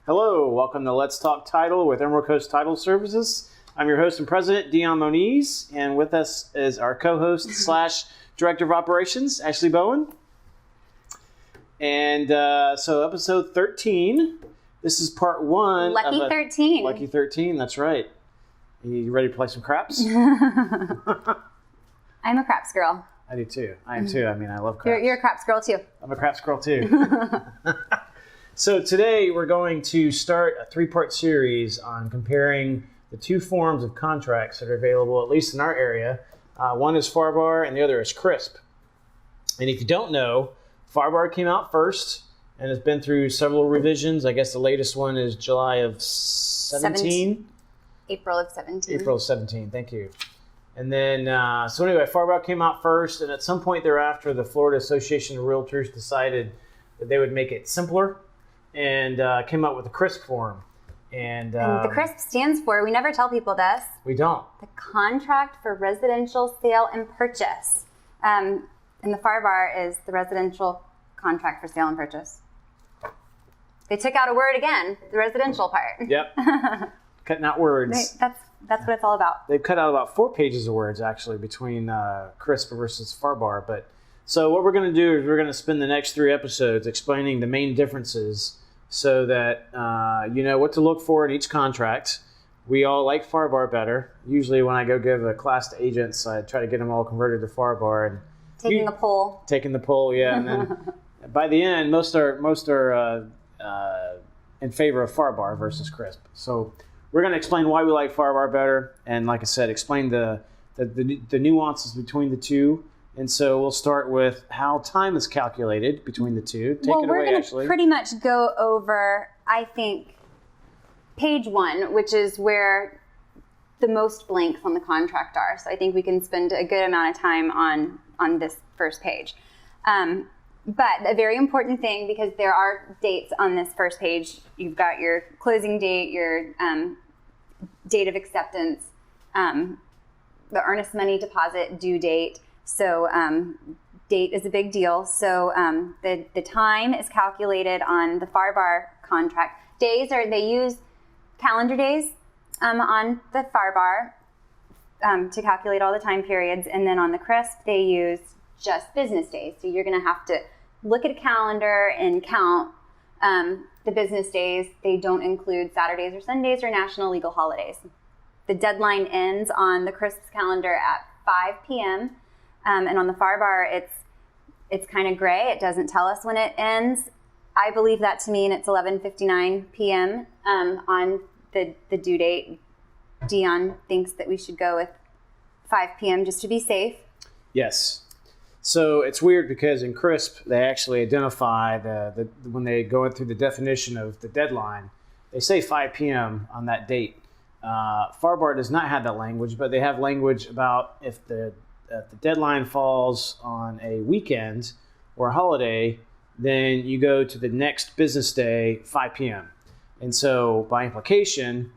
Hello, welcome to Let's Talk Title with Emerald Coast Title Services. I'm your host and president, Dion Moniz, and with us is our co-host slash director of operations, Ashley Bowen. And so episode 13, this is part one. Lucky 13. Lucky 13, that's right. You ready to play some craps? I'm a craps girl. I do too. I am too. I mean, I love craps. You're a craps girl too. I'm a craps girl too. So today we're going to start a three-part series on comparing the two forms of contracts that are available, at least in our area. One is FARBAR and the other is CRSP. And if you don't know, FARBAR came out first and has been through several revisions. I guess the latest one is July of 17? April of 17. April of 17, thank you. And then, so anyway, FARBAR came out first, and at some point thereafter, the Florida Association of Realtors decided that they would make it simpler and came up with the CRSP form. And the CRSP stands for, we never tell people this. We don't. The Contract for Residential Sale and Purchase. And the FARBAR is the Residential Contract for Sale and Purchase. They took out a word again, the residential part. Yep. Cutting out words. That's what it's all about. They've cut out about 4 pages of words, actually, between CRSP versus FARBAR. But so what we're going to do is we're going to spend the next 3 episodes explaining the main differences so that you know what to look for in each contract. We all like FARBAR better. Usually when I go give a class to agents, I try to get them all converted to FARBAR. And Taking the poll. Taking the poll, yeah. And then by the end, most are in favor of FARBAR versus CRSP. So we're going to explain why we like FARBAR better, and like I said, explain the nuances between the two. And so we'll start with how time is calculated between the two. Take it away, Ashley. Well, we're going to pretty much go over, I think, page 1, which is where the most blanks on the contract are. So I think we can spend a good amount of time on this first page. But a very important thing, because there are dates on this first page. You've got your closing date, your date of acceptance, the earnest money deposit due date. So date is a big deal. So the time is calculated on the FARBAR contract. They use calendar days on the FARBAR to calculate all the time periods. And then on the CRSP, they use just business days. So you're going to have to look at a calendar and count the business days. They don't include Saturdays or Sundays or national legal holidays. The deadline ends on the CRSP's calendar at 5 p.m. And on the FARBAR, it's kind of gray. It doesn't tell us when it ends. I believe that to mean it's 11:59 p.m. On the due date. Dion thinks that we should go with 5 p.m. just to be safe. Yes. So it's weird because in CRSP, they actually identify when they go through the definition of the deadline, they say 5 p.m. on that date. FARBAR does not have that language, but they have language about if the deadline falls on a weekend or a holiday, then you go to the next business day, 5 p.m. And so by implication,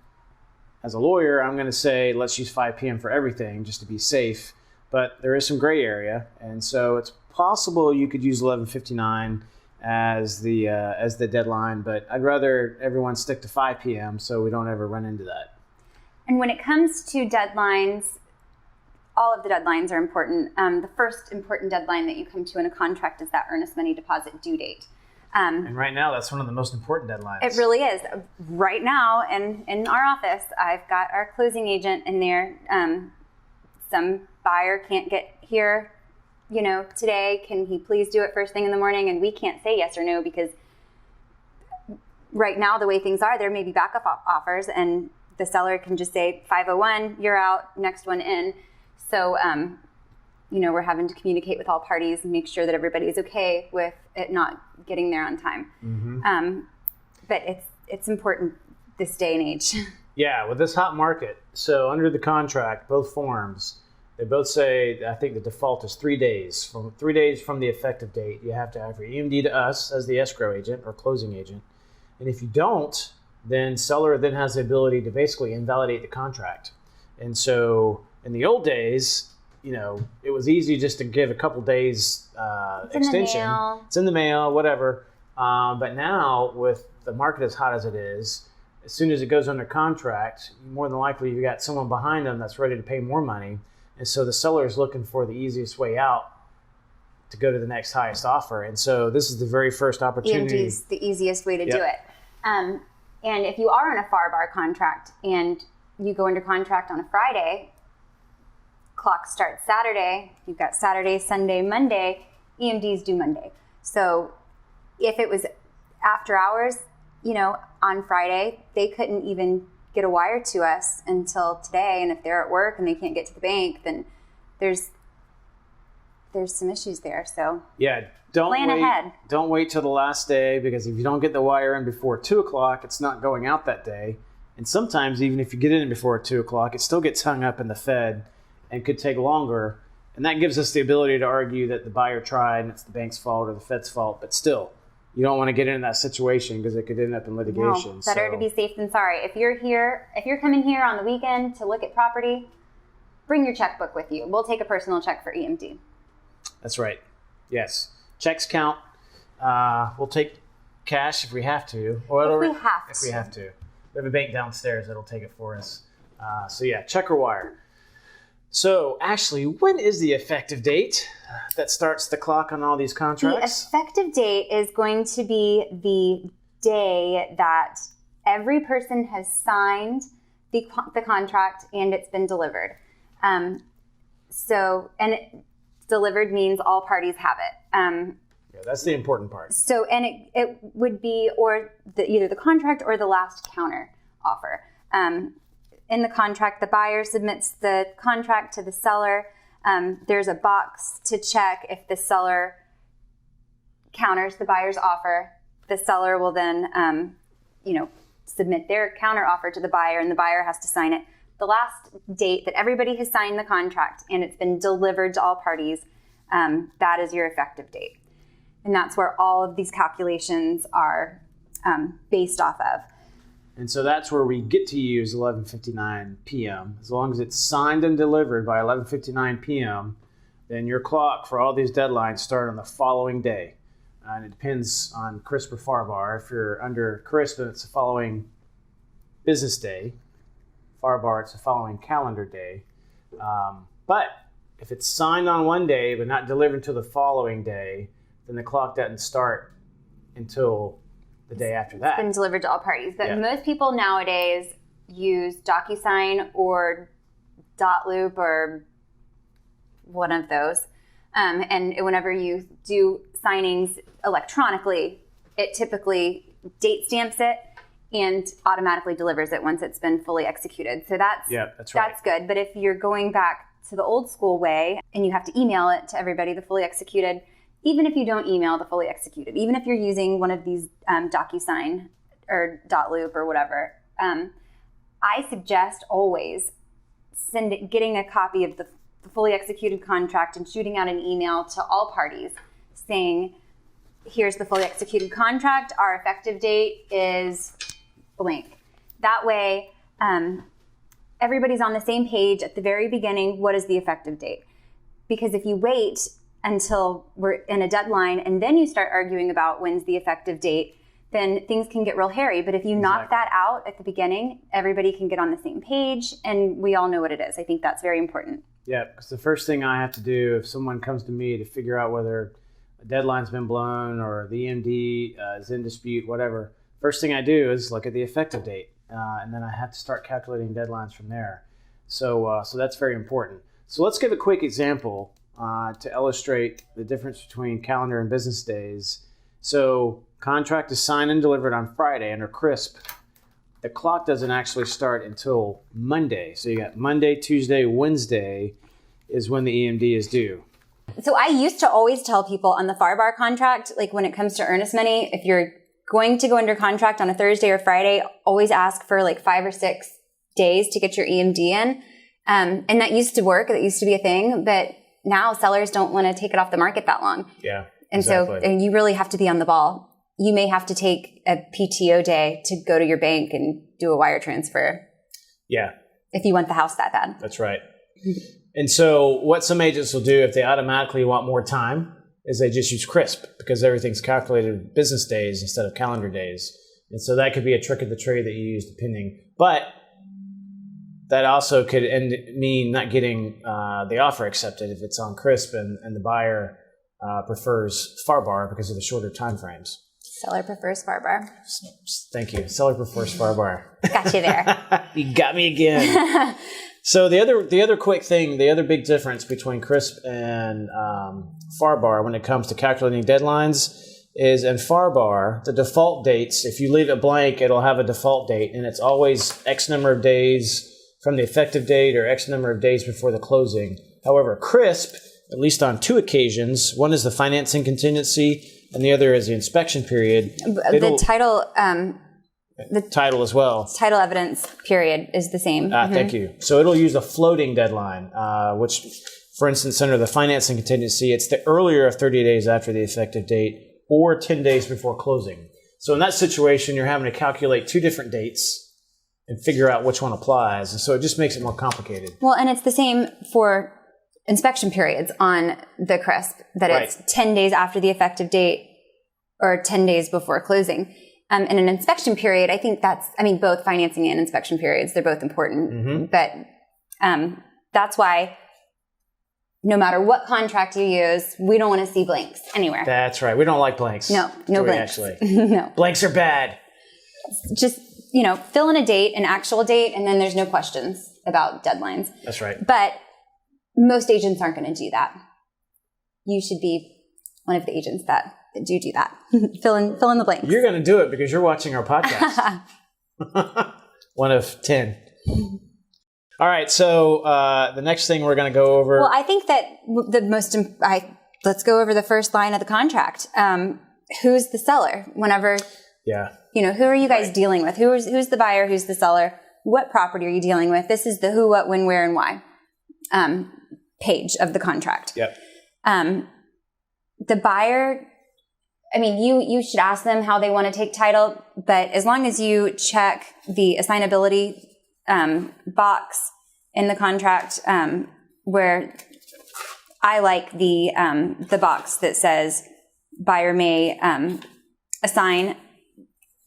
as a lawyer, I'm going to say, let's use 5 p.m. for everything just to be safe. But there is some gray area, and so it's possible you could use 11:59 as the deadline. But I'd rather everyone stick to 5 p.m. so we don't ever run into that. And when it comes to deadlines, all of the deadlines are important. The first important deadline that you come to in a contract is that earnest money deposit due date. And right now, that's one of the most important deadlines. It really is. Right now, in our office, I've got our closing agent in there. Some buyer can't get here, today. Can he please do it first thing in the morning? And we can't say yes or no because right now, the way things are, there may be backup offers, and the seller can just say 501, you're out, next one in. So, we're having to communicate with all parties and make sure that everybody's okay with it not getting there on time. Mm-hmm. But it's important this day and age. Yeah, with this hot market. So under the contract, both forms, they both say, I think the default is 3 days. From 3 days from the effective date, you have to have your EMD to us as the escrow agent or closing agent. And if you don't, then seller then has the ability to basically invalidate the contract. And so in the old days, it was easy just to give a couple days extension. In the mail. It's in the mail, whatever. But now with the market is hot as it is, as soon as it goes under contract, more than likely you've got someone behind them that's ready to pay more money. And so the seller is looking for the easiest way out to go to the next highest offer. And so this is the very first opportunity. EMD is the easiest way to do it. And if you are on a FARBAR contract and you go under contract on a Friday, clock starts Saturday, you've got Saturday, Sunday, Monday, EMDs due Monday. So if it was after hours, on Friday, they couldn't even get a wire to us until today. And if they're at work and they can't get to the bank, then there's some issues there. So yeah, plan ahead. Don't wait till the last day, because if you don't get the wire in before 2 o'clock, it's not going out that day. And sometimes even if you get in before 2 o'clock, it still gets hung up in the Fed and could take longer. And that gives us the ability to argue that the buyer tried and it's the bank's fault or the Fed's fault. But still, you don't want to get in that situation because it could end up in litigation. No, better to be safe than sorry. If you're coming here on the weekend to look at property, bring your checkbook with you. We'll take a personal check for EMD. That's right. Yes. Checks count. We'll take cash if we have to. If we have to. We have a bank downstairs that'll take it for us. So yeah, check or wire. So Ashley, when is the effective date that starts the clock on all these contracts? The effective date is going to be the day that every person has signed the contract and it's been delivered. Delivered means all parties have it. Yeah, that's the important part. So, and it would be either the contract or the last counter offer. In the contract, the buyer submits the contract to the seller. There's a box to check if the seller counters the buyer's offer. The seller will then, submit their counter offer to the buyer, and the buyer has to sign it. The last date that everybody has signed the contract and it's been delivered to all parties, that is your effective date. And that's where all of these calculations are based off of. And so that's where we get to use 11:59 p.m. As long as it's signed and delivered by 11:59 p.m., then your clock for all these deadlines start on the following day. And it depends on CRSP or FARBAR. If you're under CRSP, it's the following business day. FARBAR, it's the following calendar day. But if it's signed on one day but not delivered until the following day, then the clock doesn't start until the day after that. It's been delivered to all parties. But most people nowadays use DocuSign or Dotloop or one of those. And whenever you do signings electronically, it typically date stamps it and automatically delivers it once it's been fully executed. So that's good. But if you're going back to the old school way and you have to email it to everybody, the fully executed, even if you don't email the fully executed, even if you're using one of these DocuSign or Dotloop or whatever, I suggest always getting a copy of the fully executed contract and shooting out an email to all parties saying, here's the fully executed contract. Our effective date is blank. That way, everybody's on the same page at the very beginning. What is the effective date? Because if you wait until we're in a deadline and then you start arguing about when's the effective date, then things can get real hairy. But if you knock that out at the beginning, everybody can get on the same page and we all know what it is. I think that's very important. Yeah, because the first thing I have to do if someone comes to me to figure out whether a deadline's been blown or the EMD is in dispute, whatever, first thing I do is look at the effective date. And then I have to start calculating deadlines from there. So that's very important. So let's give a quick example to illustrate the difference between calendar and business days. So contract is signed and delivered on Friday under CRSP. The clock doesn't actually start until Monday. So you got Monday, Tuesday, Wednesday is when the EMD is due. So I used to always tell people on the FARBAR contract, like when it comes to earnest money, if you're going to go under contract on a Thursday or Friday, always ask for like 5 or 6 days to get your EMD in. And that used to work. That used to be a thing. But now sellers don't want to take it off the market that long. Yeah. And exactly. So you really have to be on the ball. You may have to take a PTO day to go to your bank and do a wire transfer. Yeah. If you want the house that bad. That's right. And so what some agents will do if they automatically want more time is they just use CRSP because everything's calculated business days instead of calendar days. And so that could be a trick of the trade that you use depending. But that also could mean not getting the offer accepted if it's on CRSP and the buyer prefers FARBAR because of the shorter time frames. Seller prefers FARBAR. Thank you. Seller prefers FARBAR. Got you there. You got me again. So the other quick thing, the other big difference between CRSP and FARBAR when it comes to calculating deadlines is in FARBAR, the default dates, if you leave it blank, it'll have a default date, and it's always X number of days from the effective date or X number of days before the closing. However, CRSP, at least on 2 occasions, one is the financing contingency and the other is the inspection period. The title... the title as well. Title evidence period is the same. Thank you. So it'll use a floating deadline, which, for instance, under the financing contingency, it's the earlier of 30 days after the effective date or 10 days before closing. So in that situation, you're having to calculate 2 different dates and figure out which one applies. And so it just makes it more complicated. Well, and it's the same for inspection periods on the CRSP, that it's 10 days after the effective date or 10 days before closing. In an inspection period, I think both financing and inspection periods, they're both important. Mm-hmm. But that's why no matter what contract you use, we don't want to see blanks anywhere. That's right. We don't like blanks. No blanks. Actually. No. Blanks are bad. Just, fill in a date, an actual date, and then there's no questions about deadlines. That's right. But most agents aren't going to do that. You should be one of the agents that do that. fill in the blanks. You're going to do it because you're watching our podcast. One of 10. All right. So the next thing we're going to go over. Well, I think that let's go over the first line of the contract. Who's the seller? Whenever. Yeah. Who are you guys dealing with? Who's the buyer? Who's the seller? What property are you dealing with? This is the who, what, when, where, and why page of the contract. Yep. The buyer, you should ask them how they want to take title, but as long as you check the assignability box in the contract, where I like the box that says buyer may assign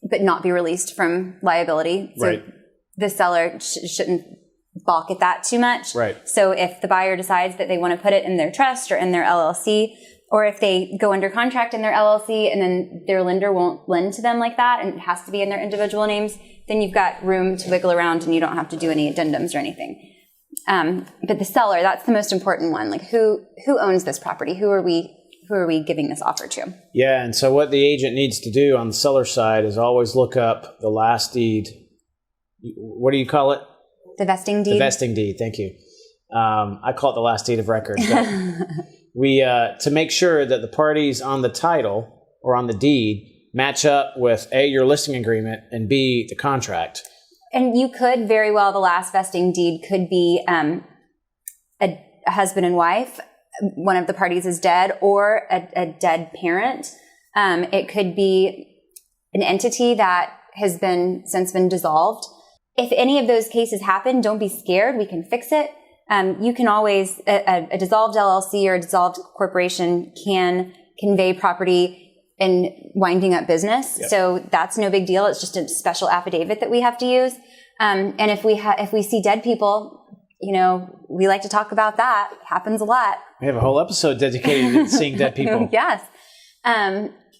but not be released from liability. So right. The seller shouldn't balk at that too much. Right. So if the buyer decides that they want to put it in their trust or in their LLC, or if they go under contract in their LLC and then their lender won't lend to them like that and it has to be in their individual names, then you've got room to wiggle around and you don't have to do any addendums or anything. But the seller, that's the most important one. Like who owns this property? Who are we giving this offer to? Yeah, and so what the agent needs to do on the seller side is always look up the last deed. What do you call it? The vesting deed? The vesting deed, thank you. I call it the last deed of record. We to make sure that the parties on the title or on the deed match up with A, your listing agreement, and B, the contract. And you could very well, the last vesting deed could be a husband and wife. One of the parties is dead, or a dead parent. It could be an entity that has since been dissolved. If any of those cases happen, don't be scared. We can fix it. You can always, a dissolved LLC or a dissolved corporation can convey property in winding up business. Yep. So that's no big deal. It's just a special affidavit that we have to use. And if we see dead people, we like to talk about that. It happens a lot. We have a whole episode dedicated to seeing dead people. Yes.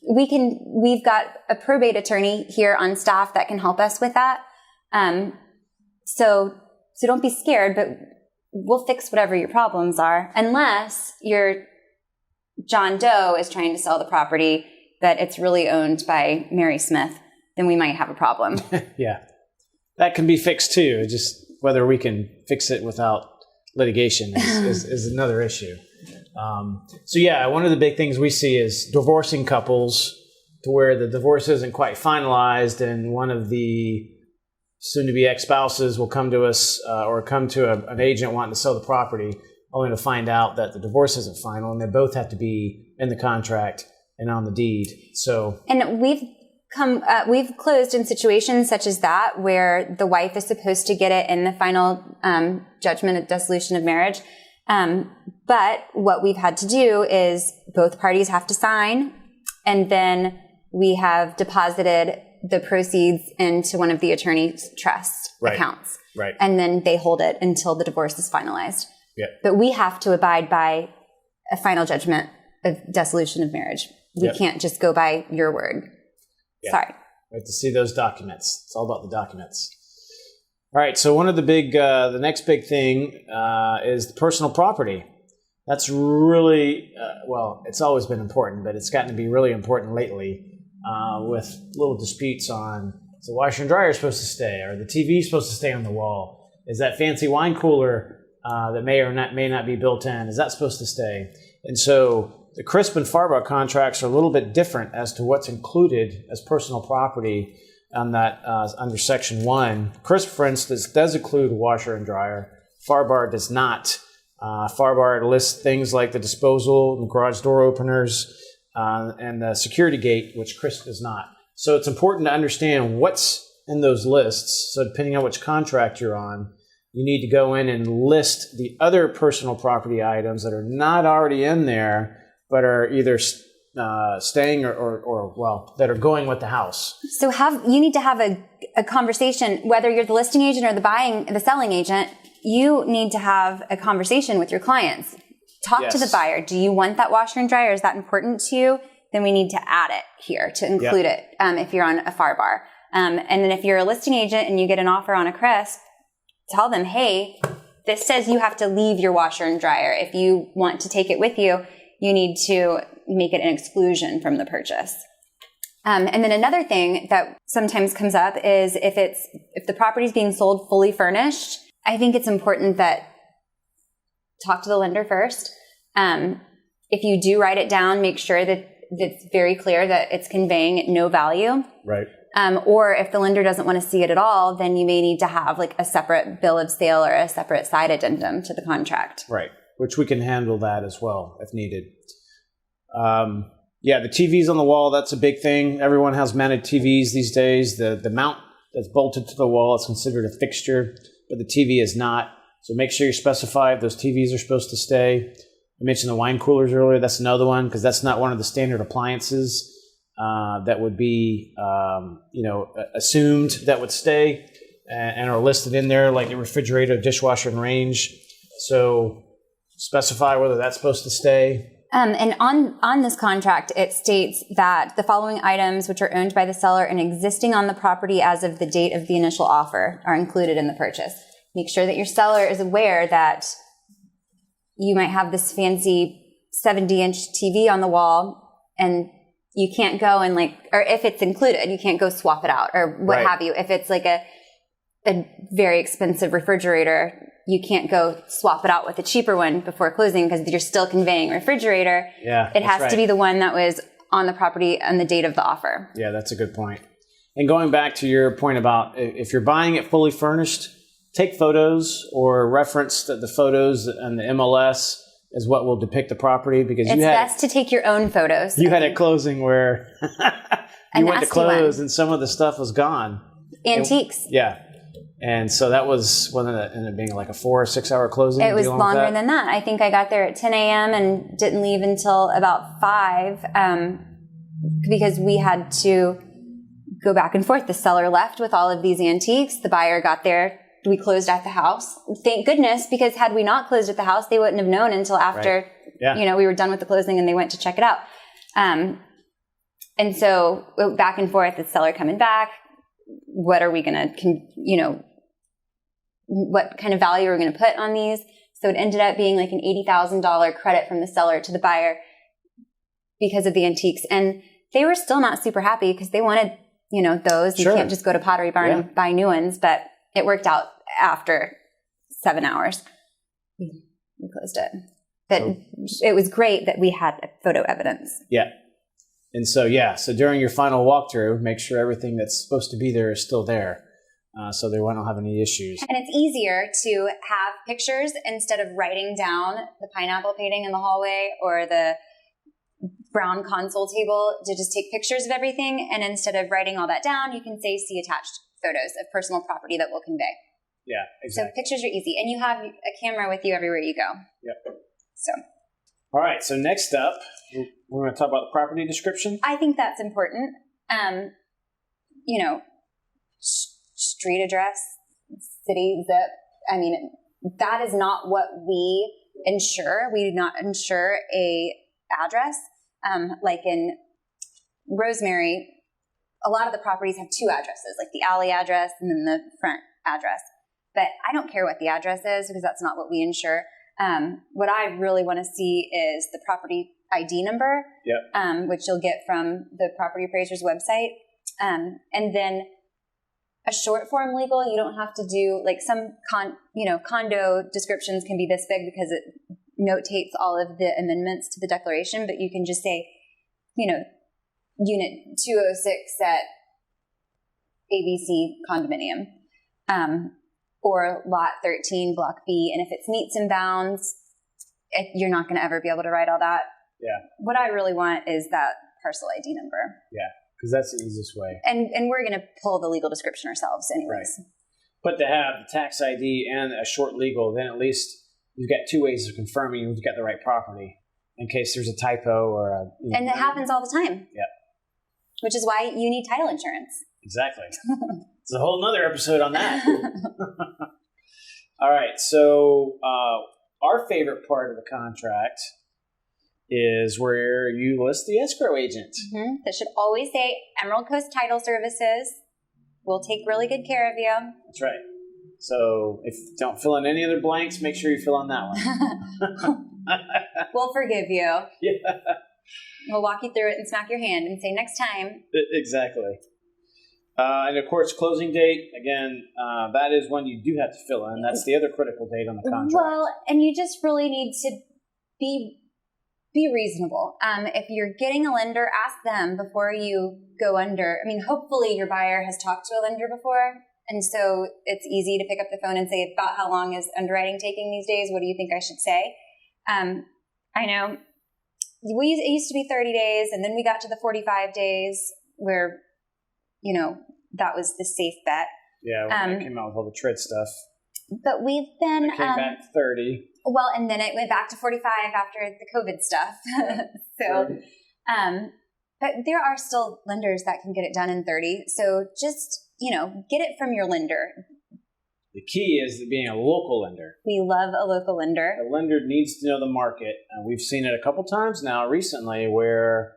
We've got a probate attorney here on staff that can help us with that. So don't be scared, but we'll fix whatever your problems are, unless your John Doe is trying to sell the property, but it's really owned by Mary Smith, then we might have a problem. Yeah. That can be fixed too. Just whether we can fix it without litigation is another issue. One of the big things we see is divorcing couples to where the divorce isn't quite finalized, and one of the soon-to-be ex-spouses will come to us or come to an agent wanting to sell the property, only to find out that the divorce isn't final, and they both have to be in the contract and on the deed. And we've closed in situations such as that where the wife is supposed to get it in the final judgment of dissolution of marriage. But what we've had to do is both parties have to sign, and then we have deposited the proceeds into one of the attorney's trust accounts. Right. And then they hold it until the divorce is finalized. Yeah. But we have to abide by a final judgment of dissolution of marriage. We can't just go by your word. Yeah. Sorry. We have to see those documents. It's all about the documents. All right. So one of the the next big thing is the personal property. That's really, it's always been important, but it's gotten to be really important lately with little disputes on, is the washer and dryer supposed to stay? Or the TV supposed to stay on the wall? Is that fancy wine cooler that may not be built in, is that supposed to stay? And so the CRSP and FARBAR contracts are a little bit different as to what's included as personal property on that under Section 1. CRSP, for instance, does include a washer and dryer. FARBAR does not. FARBAR lists things like the disposal and garage door openers and the security gate, which CRSP does not. So it's important to understand what's in those lists. So depending on which contract you're on, you need to go in and list the other personal property items that are not already in there, but are either staying or that are going with the house. So you need to have a conversation, whether you're the listing agent or the selling agent. You need to have a conversation with your clients. Talk to the buyer. Do you want that washer and dryer? Is that important to you? Then we need to add it here to include it if you're on a FARBAR. And then if you're a listing agent and you get an offer on a CRSP, tell them, hey, this says you have to leave your washer and dryer. If you want to take it with you, you need to make it an exclusion from the purchase. And then another thing that sometimes comes up is if the property is being sold fully furnished, I think it's important that talk to the lender first. If you do write it down, make sure that it's very clear that it's conveying no value. Right. Or if the lender doesn't want to see it at all, then you may need to have like a separate bill of sale or a separate side addendum to the contract. Right. Which we can handle that as well if needed. The TVs on the wall, that's a big thing. Everyone has mounted TVs these days. The mount that's bolted to the wall is considered a fixture, but the TV is not. So make sure you specify if those TVs are supposed to stay. I mentioned the wine coolers earlier. That's another one because that's not one of the standard appliances that would be, assumed that would stay and are listed in there, like the refrigerator, dishwasher, and range. So specify whether that's supposed to stay. And on this contract, it states that the following items, which are owned by the seller and existing on the property as of the date of the initial offer, are included in the purchase. Make sure that your seller is aware that you might have this fancy 70-inch TV on the wall and you can't go and or if it's included, you can't go swap it out or what have you. If it's like a very expensive refrigerator, you can't go swap it out with a cheaper one before closing because you're still conveying refrigerator. Yeah, it has to be the one that was on the property on the date of the offer. Yeah, that's a good point. And going back to your point about if you're buying it fully furnished, take photos or reference the photos and the MLS is what will depict the property because it's best to take your own photos. You had a closing where you went to close and some of the stuff was gone. Antiques. And so that was ended up being like a 4 or 6 hour closing. It was longer than that. I think I got there at 10 a.m. and didn't leave until about 5 because we had to go back and forth. The seller left with all of these antiques. The buyer got there. We closed at the house. Thank goodness, because had we not closed at the house, they wouldn't have known until after we were done with the closing and they went to check it out. And so back and forth, the seller coming back. What are we going to, what kind of value are we going to put on these? So it ended up being like an $80,000 credit from the seller to the buyer because of the antiques. And they were still not super happy because they wanted, those. You can't just go to Pottery Barn and buy new ones, but it worked out after 7 hours. We closed it. But it was great that we had photo evidence. Yeah. And so during your final walkthrough, make sure everything that's supposed to be there is still there. So they won't have any issues. And it's easier to have pictures instead of writing down the pineapple painting in the hallway or the brown console table, to just take pictures of everything. And instead of writing all that down, you can say, see attached photos of personal property that will convey. Yeah, exactly. So pictures are easy. And you have a camera with you everywhere you go. Yep. So. All right. So next up, we're going to talk about the property description. I think that's important. street address, city, zip. I mean, that is not what we insure. We do not insure a address. Like in Rosemary, a lot of the properties have two addresses, like the alley address and then the front address. But I don't care what the address is because that's not what we insure. What I really want to see is the property ID number, which you'll get from the property appraiser's website. And then a short form legal, you don't have to do like some condo descriptions can be this big because it notates all of the amendments to the declaration, but you can just say, unit 206 at ABC condominium, or lot 13 block B. And if it's meets and bounds, you're not going to ever be able to write all that. Yeah. What I really want is that parcel ID number. Yeah. Because that's the easiest way. And we're going to pull the legal description ourselves anyways. Right. But to have the tax ID and a short legal, then at least you've got two ways of confirming you've got the right property in case there's a typo or a... And it happens all the time. Yeah. Which is why you need title insurance. Exactly. It's a whole nother episode on that. All right. So our favorite part of the contract is where you list the escrow agent. Mm-hmm. That should always say Emerald Coast Title Services. We'll take really good care of you. That's right. So if you don't fill in any other blanks, make sure you fill in that one. We'll forgive you. Yeah. We'll walk you through it and smack your hand and say next time. Exactly. And of course, closing date, again, that is when you do have to fill in. That's the other critical date on the contract. Well, and you just really need to be reasonable. If you're getting a lender, ask them before you go under. I mean, hopefully your buyer has talked to a lender before. And so it's easy to pick up the phone and say, about how long is underwriting taking these days? What do you think I should say? I know it used to be 30 days, and then we got to the 45 days where, that was the safe bet. Yeah, when it came out with all the TRID stuff. But we've been... It came back 30. Well, and then it went back to 45 after the COVID stuff. But there are still lenders that can get it done in 30. So just, get it from your lender. The key is being a local lender. We love a local lender. The lender needs to know the market. We've seen it a couple times now recently where,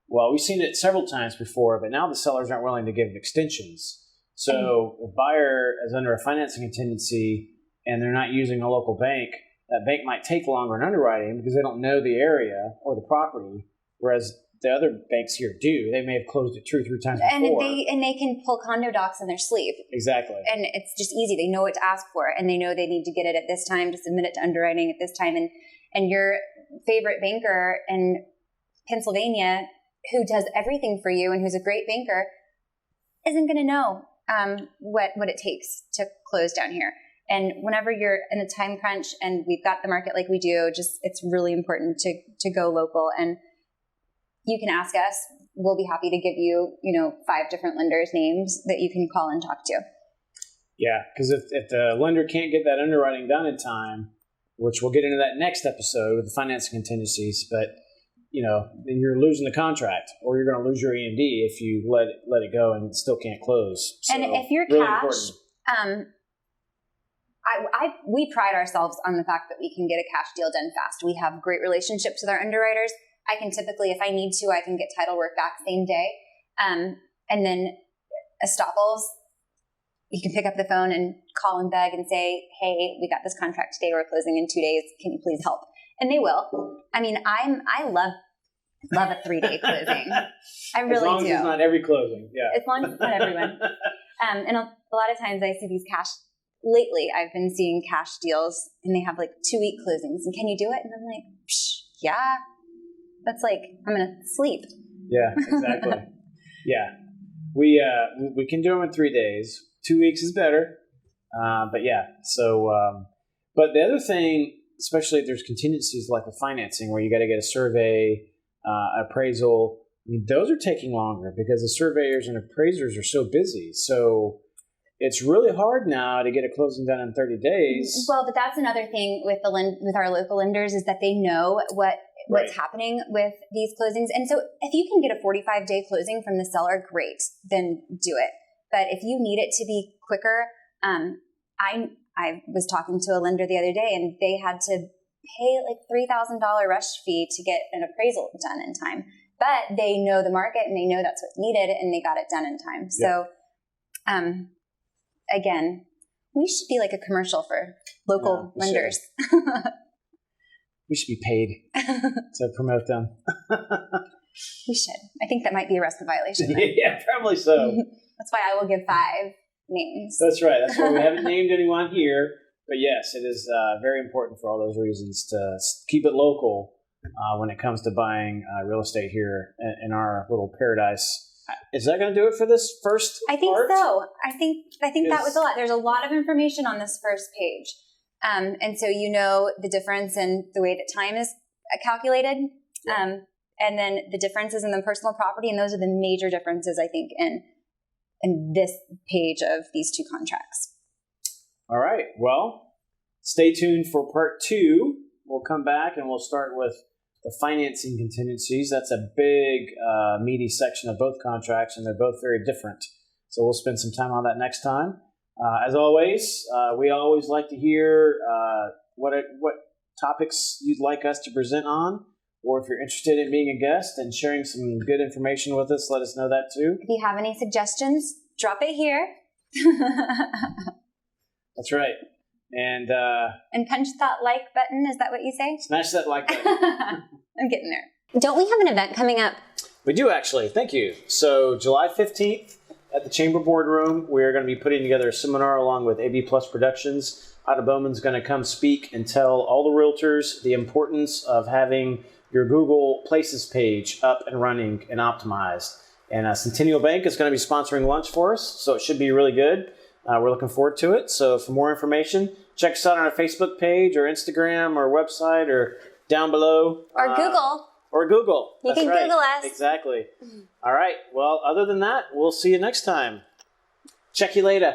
we've seen it several times before, but now the sellers aren't willing to give extensions. So if a buyer is under a financing contingency and they're not using a local bank, that bank might take longer in underwriting because they don't know the area or the property, whereas the other banks here do. They may have closed it 2 or 3 times before. And they can pull condo docs in their sleeve. Exactly. And it's just easy. They know what to ask for, and they know they need to get it at this time to submit it to underwriting at this time. And your favorite banker in Pennsylvania, who does everything for you and who's a great banker, isn't going to know what it takes to close down here. And whenever you're in a time crunch and we've got the market like we do, it's really important to go local. And you can ask us. We'll be happy to give you, 5 different lenders' names that you can call and talk to. Yeah, because if the lender can't get that underwriting done in time, which we'll get into that next episode with the financing contingencies, but then you're losing the contract, or you're going to lose your EMD if you let it go and still can't close. So, and if you're really cash, we pride ourselves on the fact that we can get a cash deal done fast. We have great relationships with our underwriters. I can typically, if I need to, I can get title work back same day. And then estoppels, you can pick up the phone and call and beg and say, hey, we got this contract today. We're closing in 2 days. Can you please help? And they will. I mean, I love a 3-day closing. I really do. As long as it's not every closing. Yeah. As long as it's not everyone. And a lot of times I see these cash. Lately, I've been seeing cash deals, and they have like 2-week closings. And can you do it? And I'm like, yeah. That's like, I'm going to sleep. Yeah, exactly. Yeah. We can do them in 3 days. 2 weeks is better. But yeah, so, but the other thing, especially if there's contingencies like the financing where you got to get a survey, appraisal, I mean, those are taking longer because the surveyors and appraisers are so busy. So it's really hard now to get a closing done in 30 days. Well, but that's another thing with with our local lenders is that they know what's happening with these closings. And so if you can get a 45-day closing from the seller, great, then do it. But if you need it to be quicker, I was talking to a lender the other day, and they had to pay like $3,000 rush fee to get an appraisal done in time. But they know the market and they know that's what's needed, and they got it done in time. So, again, we should be like a commercial for local lenders. We should be paid to promote them. We should. I think that might be a RESPA violation. Yeah, probably so. That's why I will give 5 names. That's right. That's why we haven't named anyone here. But yes, it is very important for all those reasons to keep it local when it comes to buying real estate here in our little paradise. Is that going to do it for this first I think part? so. I think that was a lot. There's a lot of information on this first page. And so you know the difference in the way that time is calculated. Yeah. And then the differences in the personal property. And those are the major differences, I think, in this page of these 2 contracts. All right. Well, stay tuned for part 2. We'll come back and we'll start with the financing contingencies. That's a big, meaty section of both contracts, and they're both very different. So we'll spend some time on that next time. As always, we always like to hear what topics you'd like us to present on, or if you're interested in being a guest and sharing some good information with us, let us know that too. If you have any suggestions, drop it here. That's right. And punch that like button. Is that what you say? Smash that like button. I'm getting there. Don't we have an event coming up? We do, actually. Thank you. So July 15th at the Chamber Boardroom, we're going to be putting together a seminar along with AB Plus Productions. Ada Bowman's going to come speak and tell all the realtors the importance of having your Google Places page up and running and optimized. And Centennial Bank is going to be sponsoring lunch for us, so it should be really good. We're looking forward to it. So for more information, check us out on our Facebook page or Instagram or website or down below. Or Google. Or Google. You can Google us. Exactly. All right. Well, other than that, we'll see you next time. Check you later.